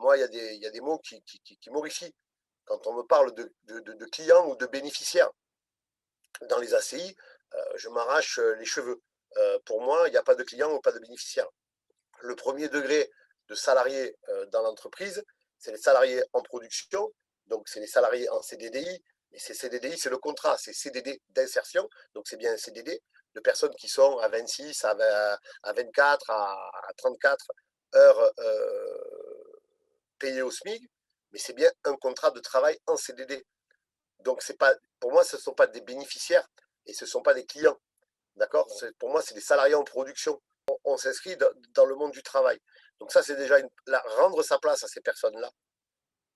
moi, il y a des mots qui m'horrifient. Quand on me parle de clients ou de bénéficiaires dans les ACI, je m'arrache les cheveux. Pour moi, il n'y a pas de client ou pas de bénéficiaire. Le premier degré de salariés dans l'entreprise, c'est les salariés en production, donc c'est les salariés en CDDI, et ces CDDI, c'est le contrat, c'est CDD d'insertion, donc c'est bien un CDD de personnes qui sont à 26, à 24, à 34 heures payées au SMIC, mais c'est bien un contrat de travail en CDD. Donc c'est pas, pour moi, ce ne sont pas des bénéficiaires et ce ne sont pas des clients. D'accord? Pour moi, c'est des salariés en production. On s'inscrit dans le monde du travail. Donc ça, c'est déjà rendre sa place à ces personnes-là.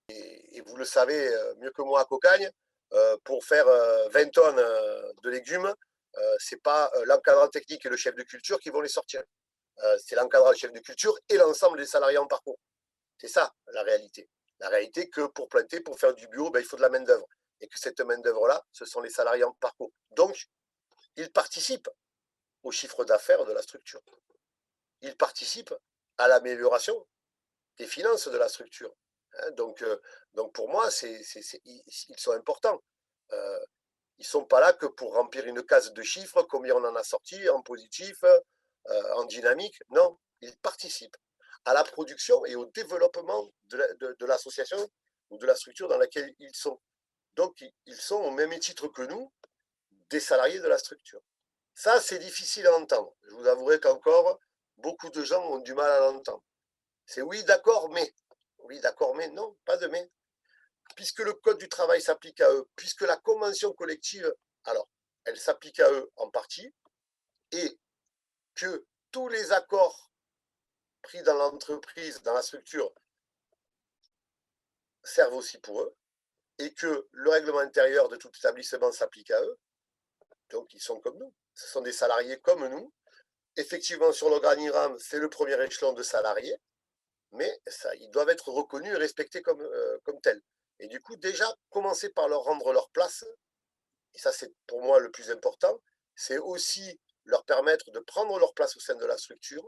Et vous le savez mieux que moi à Cocagne, pour faire 20 tonnes de légumes, c'est pas l'encadrant technique et le chef de culture qui vont les sortir. C'est l'encadrant, le chef de culture et l'ensemble des salariés en parcours. C'est ça la réalité. La réalité que pour planter, pour faire du bio, ben, il faut de la main-d'œuvre. Et que cette main-d'œuvre-là, ce sont les salariés en parcours. Donc, ils participent au chiffre d'affaires de la structure. Ils participent à l'amélioration des finances de la structure. Donc pour moi, ils sont importants. Ils ne sont pas là que pour remplir une case de chiffres, combien on en a sorti, en positif, en dynamique. Non, ils participent à la production et au développement de l'association ou de la structure dans laquelle ils sont. Donc, ils sont au même titre que nous, des salariés de la structure. Ça, c'est difficile à entendre. Je vous avouerai qu'encore, beaucoup de gens ont du mal à l'entendre. C'est oui, d'accord, mais. Oui, d'accord, mais non, pas de mais. Puisque le code du travail s'applique à eux, puisque la convention collective, alors, elle s'applique à eux en partie, et que tous les accords pris dans l'entreprise, dans la structure, servent aussi pour eux, et que le règlement intérieur de tout établissement s'applique à eux, donc ils sont comme nous. Ce sont des salariés comme nous. Effectivement, sur l'organigramme, c'est le premier échelon de salariés, mais ça, ils doivent être reconnus et respectés comme tels. Et du coup, déjà, commencer par leur rendre leur place, et ça c'est pour moi le plus important, c'est aussi leur permettre de prendre leur place au sein de la structure,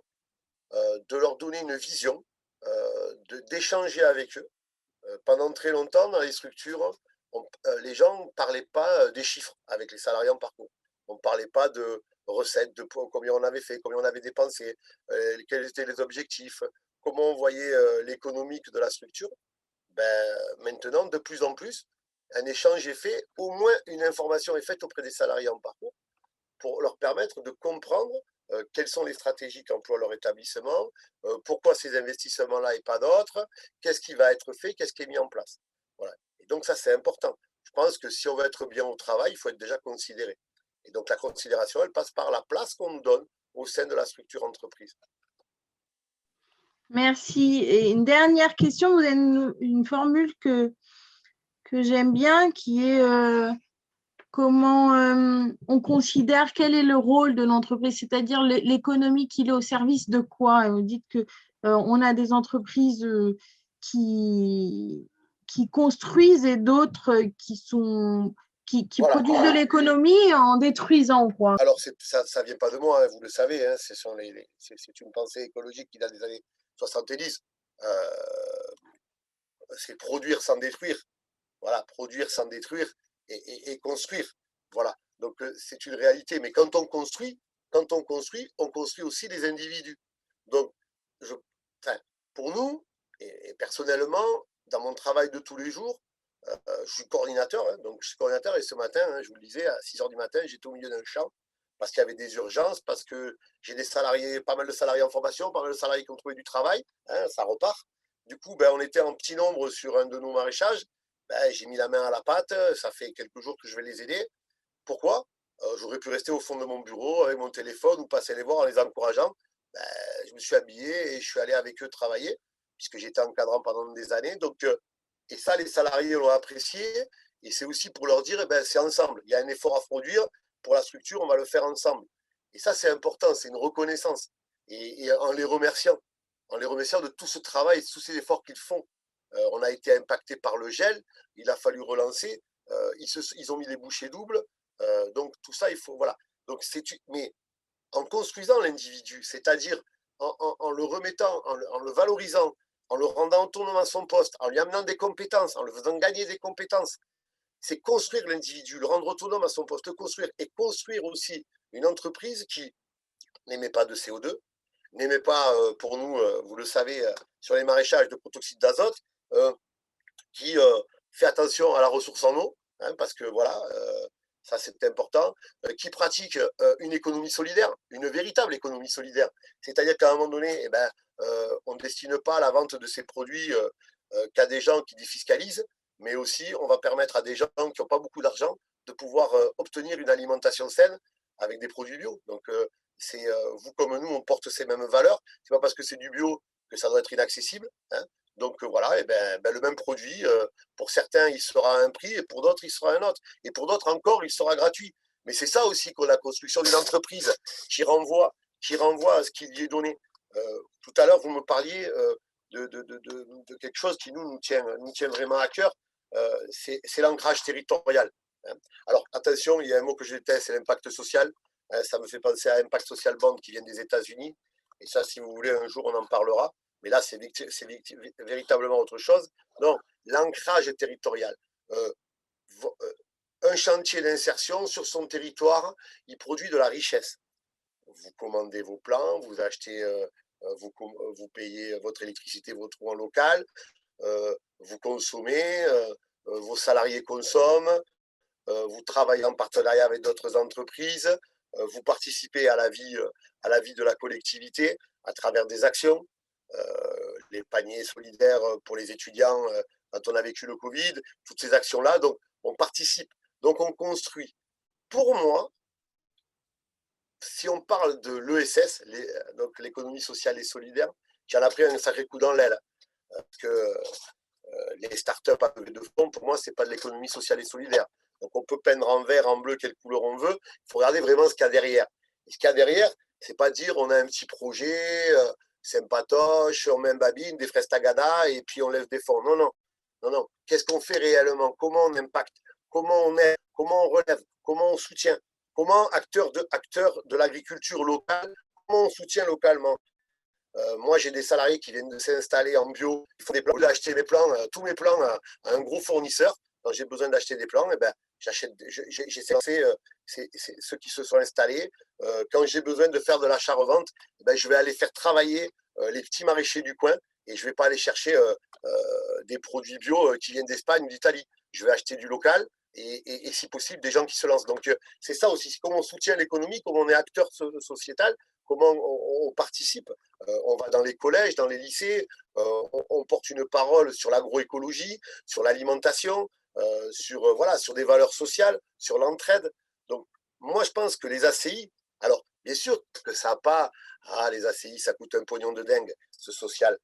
de leur donner une vision, d'échanger avec eux. Pendant très longtemps, dans les structures, les gens ne parlaient pas des chiffres avec les salariés en parcours. On ne parlait pas de recettes, de combien on avait fait, combien on avait dépensé, quels étaient les objectifs, comment on voyait l'économique de la structure. Ben, maintenant, de plus en plus, un échange est fait, au moins une information est faite auprès des salariés en parcours pour leur permettre de comprendre quelles sont les stratégies qu'emploie leur établissement, pourquoi ces investissements-là et pas d'autres, qu'est-ce qui va être fait, qu'est-ce qui est mis en place. Voilà. Et donc ça, c'est important. Je pense que si on veut être bien au travail, il faut être déjà considéré. Et donc la considération, elle passe par la place qu'on nous donne au sein de la structure entreprise. Merci. Et une dernière question, vous avez une formule que j'aime bien, qui est comment on considère quel est le rôle de l'entreprise, c'est-à-dire l'économie qu'il est au service de quoi. Vous dites que on a des entreprises qui construisent et d'autres qui Voilà. produisent de l'économie en détruisant, quoi. Alors, ça vient pas de moi, hein, vous le savez, hein, c'est une pensée écologique qui date des années 70. C'est produire sans détruire. Voilà, produire sans détruire et construire. Voilà. Donc c'est une réalité. Mais on construit aussi des individus. Donc, enfin, pour nous, et personnellement, dans mon travail de tous les jours, je suis coordinateur, hein, donc je suis coordinateur et ce matin, hein, je vous le disais, à 6 h du matin, j'étais au milieu d'un champ parce qu'il y avait des urgences, parce que j'ai des salariés, pas mal de salariés en formation, pas mal de salariés qui ont trouvé du travail, hein, ça repart. Du coup, ben, on était en petit nombre sur un de nos maraîchages. Ben, j'ai mis la main à la pâte, ça fait quelques jours que je vais les aider. Pourquoi? J'aurais pu rester au fond de mon bureau avec mon téléphone ou passer les voir en les encourageant. Ben, je me suis habillé et je suis allé avec eux travailler, puisque j'étais encadrant pendant des années. Donc, et ça, les salariés l'ont apprécié. Et c'est aussi pour leur dire, eh ben, c'est ensemble. Il y a un effort à produire. Pour la structure, on va le faire ensemble. Et ça, c'est important, c'est une reconnaissance. Et en les remerciant de tout ce travail et de tous ces efforts qu'ils font. On a été impacté par le gel, il a fallu relancer, ils ont mis les bouchées doubles, donc tout ça, il faut, voilà. Donc mais en construisant l'individu, c'est-à-dire en le remettant, en le valorisant, en le rendant autonome à son poste, en lui amenant des compétences, en le faisant gagner des compétences. C'est construire l'individu, le rendre autonome à son poste, construire et construire aussi une entreprise qui n'émet pas de CO2, n'émet pas, pour nous, vous le savez, sur les maraîchages, de protoxyde d'azote, qui fait attention à la ressource en eau, hein, parce que voilà, ça c'est important, qui pratique une économie solidaire, une véritable économie solidaire. C'est-à-dire qu'à un moment donné, eh ben, on ne destine pas la vente de ces produits qu'à des gens qui défiscalisent, mais aussi on va permettre à des gens qui n'ont pas beaucoup d'argent de pouvoir obtenir une alimentation saine avec des produits bio. Donc, c'est vous comme nous, on porte ces mêmes valeurs. C'est pas parce que c'est du bio que ça doit être inaccessible, hein. Donc voilà, et ben, le même produit, pour certains, il sera à un prix, et pour d'autres, il sera à un autre. Et pour d'autres encore, il sera gratuit. Mais c'est ça aussi qu'on la construction d'une entreprise qui renvoie à ce qui lui est donné. Tout à l'heure, vous me parliez de quelque chose qui nous tient vraiment à cœur, c'est l'ancrage territorial, hein. Alors attention, il y a un mot que je déteste, c'est l'impact social, hein. Ça me fait penser à Impact Social Bond qui vient des États-Unis. Et ça, si vous voulez, un jour, on en parlera. Mais là, c'est véritablement autre chose. Donc, l'ancrage territorial. Euh, un chantier d'insertion sur son territoire, il produit de la richesse. Vous commandez vos plans, vous achetez, vous payez votre électricité, votre eau en local, vous consommez, vos salariés consomment, vous travaillez en partenariat avec d'autres entreprises, vous participez à la vie de la collectivité à travers des actions, les paniers solidaires pour les étudiants quand on a vécu le Covid, toutes ces actions-là, donc on participe, donc on construit. Pour moi, si on parle de l'ESS, donc l'économie sociale et solidaire, qui en a pris un sacré coup dans l'aile, parce que les startups à levée de fonds, pour moi, c'est pas de l'économie sociale et solidaire. Donc on peut peindre en vert, en bleu, quelle couleur on veut. Il faut regarder vraiment ce qu'il y a derrière. Et ce qu'il y a derrière, c'est pas dire on a un petit projet sympatoche, on met un babine, des fraises tagada et puis on lève des fonds. Non, non, non, non. Qu'est-ce qu'on fait réellement? Comment on impacte? Comment on aide? Comment on relève? Comment on soutient? Comment acteurs de l'agriculture locale, comment on soutient localement? Moi, j'ai des salariés qui viennent de s'installer en bio. Il faut des plans. J'ai acheté mes plans, tous mes plans à un gros fournisseur. Quand j'ai besoin d'acheter des plans, eh ben, j'ai sélectionné ceux qui se sont installés. Quand j'ai besoin de faire de l'achat-revente, eh ben, je vais aller faire travailler les petits maraîchers du coin et je ne vais pas aller chercher des produits bio qui viennent d'Espagne ou d'Italie. Je vais acheter du local et si possible, des gens qui se lancent. Donc, c'est ça aussi. C'est comment on soutient l'économie, comment on est acteur sociétal, comment on participe. On va dans les collèges, dans les lycées, on porte une parole sur l'agroécologie, sur l'alimentation, sur des valeurs sociales, sur l'entraide. Donc, moi, je pense que les ACI, alors, bien sûr que ça n'a pas, les ACI, ça coûte un pognon de dingue, ce social.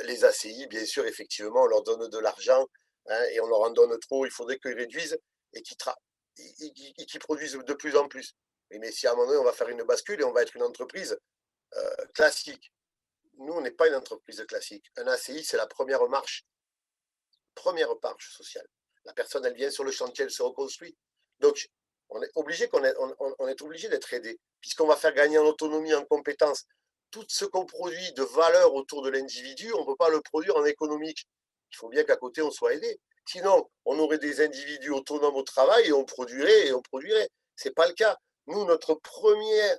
Les ACI, bien sûr, effectivement, on leur donne de l'argent, hein, et on leur en donne trop, il faudrait qu'ils réduisent et qu'ils produisent de plus en plus. Mais si à un moment donné, on va faire une bascule et on va être une entreprise classique. Nous, on n'est pas une entreprise classique. Un ACI, c'est la première marche sociale. La personne, elle vient sur le chantier, elle se reconstruit. Donc, on est obligé d'être aidé, puisqu'on va faire gagner en autonomie, en compétences. Tout ce qu'on produit de valeur autour de l'individu, on ne peut pas le produire en économique. Il faut bien qu'à côté, on soit aidé. Sinon, on aurait des individus autonomes au travail et on produirait. Ce n'est pas le cas. Nous, notre premier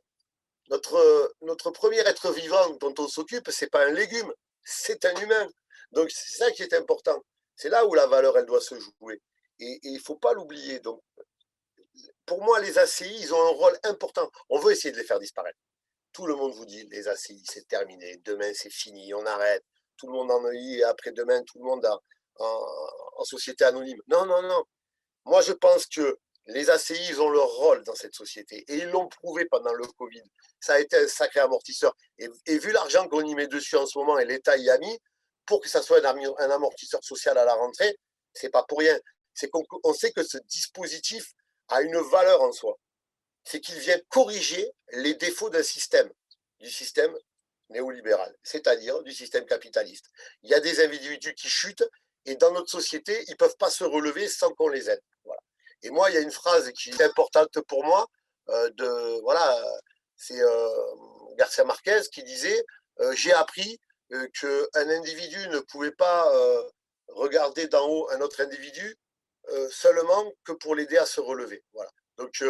être vivant dont on s'occupe, ce n'est pas un légume, c'est un humain. Donc, c'est ça qui est important. C'est là où la valeur, elle doit se jouer. Et il ne faut pas l'oublier. Donc, pour moi, les ACI, ils ont un rôle important. On veut essayer de les faire disparaître. Tout le monde vous dit, les ACI, c'est terminé. Demain, c'est fini, on arrête. Tout le monde en dit, et après-demain, tout le monde en société anonyme. Non, non, non. Moi, je pense que les ACI, ils ont leur rôle dans cette société. Et ils l'ont prouvé pendant le Covid. Ça a été un sacré amortisseur. Et vu l'argent qu'on y met dessus en ce moment et l'État y a mis, pour que ça soit un amortisseur social à la rentrée, c'est pas pour rien. C'est qu'on sait que ce dispositif a une valeur en soi. C'est qu'il vient corriger les défauts du système néolibéral, c'est-à-dire du système capitaliste. Il y a des individus qui chutent et dans notre société, ils ne peuvent pas se relever sans qu'on les aide. Voilà. Et moi, il y a une phrase qui est importante pour moi, c'est Garcia Marquez qui disait j'ai appris qu'un individu ne pouvait pas regarder d'en haut un autre individu seulement que pour l'aider à se relever. Voilà. Donc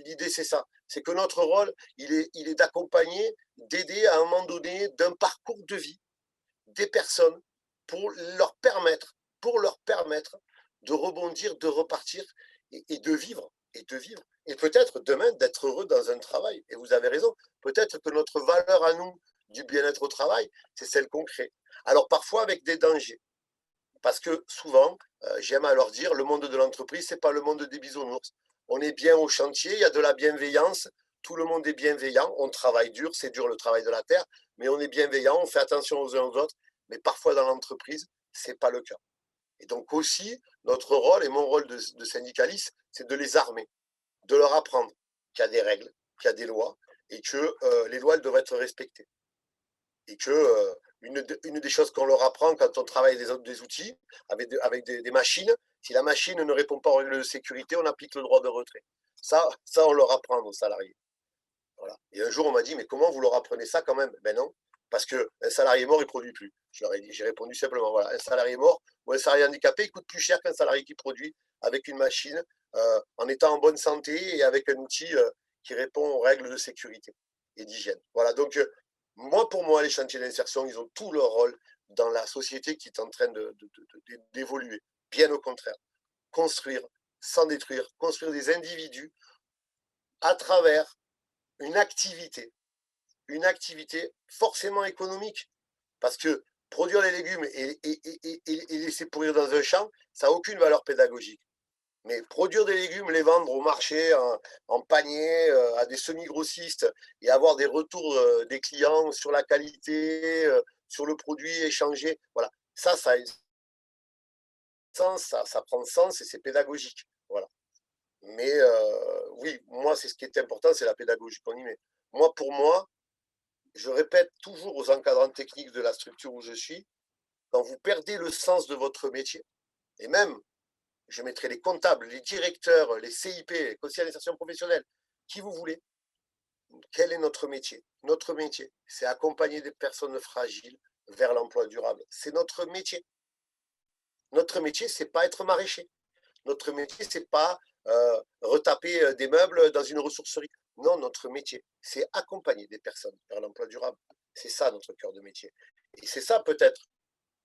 l'idée c'est ça, c'est que notre rôle, il est d'accompagner, d'aider à un moment donné d'un parcours de vie des personnes pour leur permettre, de rebondir, de repartir et de vivre, et de vivre. Et peut-être demain d'être heureux dans un travail. Et vous avez raison, peut-être que notre valeur à nous du bien-être au travail, c'est celle qu'on crée. Alors parfois avec des dangers. Parce que souvent, j'aime à leur dire, le monde de l'entreprise, c'est pas le monde des bisounours. On est bien au chantier, il y a de la bienveillance, tout le monde est bienveillant, on travaille dur, c'est dur le travail de la terre, mais on est bienveillant, on fait attention aux uns aux autres, mais parfois dans l'entreprise, c'est pas le cas. Et donc aussi, notre rôle et mon rôle de syndicaliste, c'est de les armer, de leur apprendre qu'il y a des règles, qu'il y a des lois, et que les lois, elles doivent être respectées. Et que une des choses qu'on leur apprend quand on travaille des outils, avec des machines, si la machine ne répond pas aux règles de sécurité, on applique le droit de retrait. Ça, on leur apprend aux salariés. Voilà. Et un jour, on m'a dit, mais comment vous leur apprenez ça quand même? Ben non, parce qu'un salarié mort, il ne produit plus. Je leur ai dit, j'ai répondu simplement, voilà, un salarié mort ou un salarié handicapé, il coûte plus cher qu'un salarié qui produit avec une machine, en étant en bonne santé et avec un outil qui répond aux règles de sécurité et d'hygiène. Voilà, donc pour moi, les chantiers d'insertion, ils ont tout leur rôle dans la société qui est en train d'évoluer. Bien au contraire, construire sans détruire, construire des individus à travers une activité forcément économique. Parce que produire les légumes et laisser pourrir dans un champ, ça n'a aucune valeur pédagogique. Mais produire des légumes, les vendre au marché en panier à des semi-grossistes et avoir des retours des clients sur la qualité, sur le produit échangé, voilà, ça a sens, ça prend sens et c'est pédagogique. Voilà. Mais oui, moi, c'est ce qui est important, c'est la pédagogie qu'on y met. Pour moi, je répète toujours aux encadrants techniques de la structure où je suis, quand vous perdez le sens de votre métier, et même, je mettrai les comptables, les directeurs, les CIP, les conseillers d'insertion professionnelle, qui vous voulez, quel est notre métier? Notre métier, c'est accompagner des personnes fragiles vers l'emploi durable. C'est notre métier. Notre métier, c'est pas être maraîcher. Notre métier, c'est pas retaper des meubles dans une ressourcerie. Non, notre métier, c'est accompagner des personnes vers l'emploi durable. C'est ça notre cœur de métier. Et c'est ça peut-être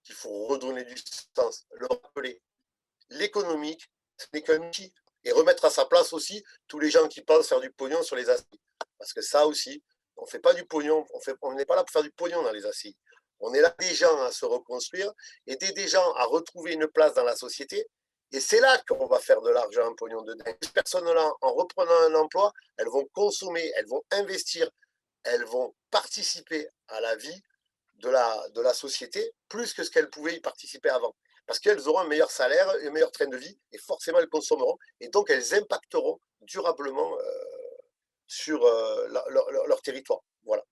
qu'il faut redonner du sens, le rappeler. L'économique, ce n'est qu'un outil. Et remettre à sa place aussi tous les gens qui pensent faire du pognon sur les ACI. Parce que ça aussi, on ne fait pas du pognon, on n'est pas là pour faire du pognon dans les ACI. On est là des gens à se reconstruire, aider des gens à retrouver une place dans la société. Et c'est là qu'on va faire de l'argent, un pognon de dingue. Ces personnes-là, en reprenant un emploi, elles vont consommer, elles vont investir, elles vont participer à la vie de la société plus que ce qu'elles pouvaient y participer avant. Parce qu'elles auront un meilleur salaire, un meilleur train de vie, et forcément elles consommeront, et donc elles impacteront durablement sur leur territoire. Voilà.